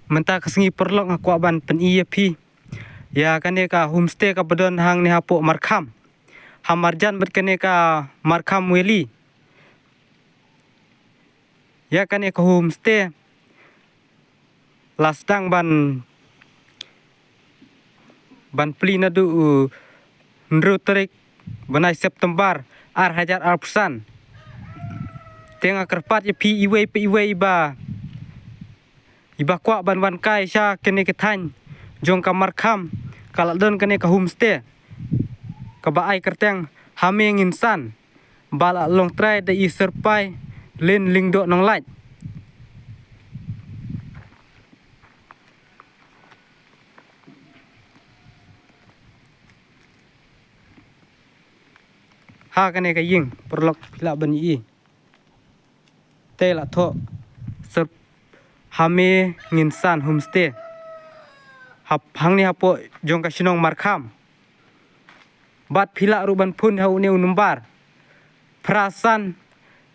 Mentah kesengi perlok ngakwa ban pen iya pi. Ya kane ka homestay ka bedon hang ni hapo markham. Hamarjan bet kane ka markham weli. Ya kane ka homestay. Lastang ban pli na du nru terik benai September ar hajar ar pesan. Tengah kerpat ya pi iwe iba kwa ban kai sya kene ketany jong kamar kham kalau don kene ka homestay ka baai kerteng hameng insan bala long try da i serpai len lingdo nong lait ha kene ka ying perlok pila ban i te la tho ser hame nginsan homestay hap hang ni hapo jong ka sinong markham bat pila ruban pun hau ne numbar prasan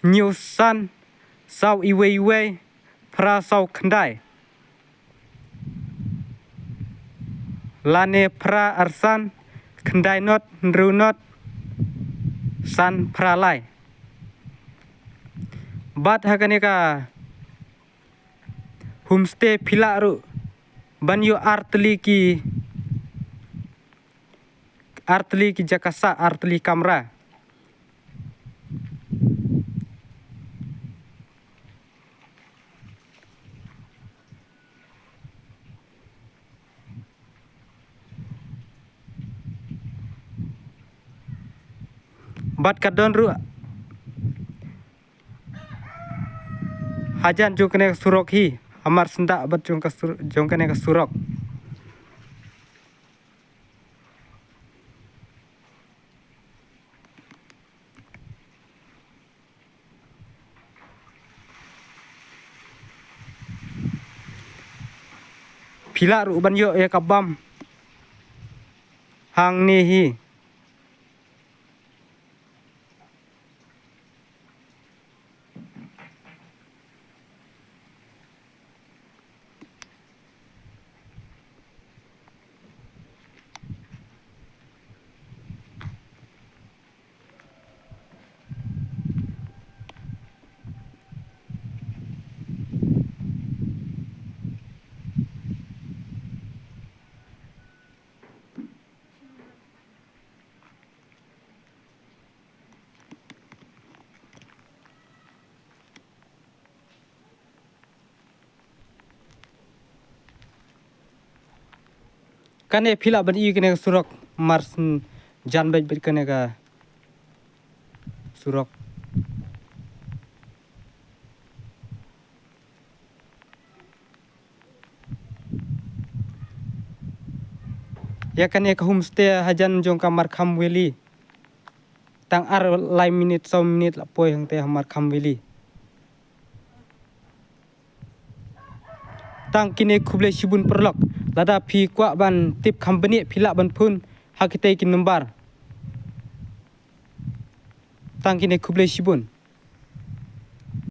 nyusan sau iwe pra sau khandai lane pra arsan khandai not nrunot san pralai bat hakane ka homestay pila ru banyo artli ki jakasa artli kamra bat kadon ru hajan jo kene surok hi amar senda bat jong kene ka surok pila ru ban yo ya kabam hang ni hi kane pila ban i kene surok mars jan bet kene ka surok ya kane ka homestay hajan jong kamar kham weli tang ar lai minute 100 minute la poi hang te hamar kham weli tang kine khuble sibun perlok lada phi kwa ban tip company phila ban phun hakite kin number tang kine khuble sibun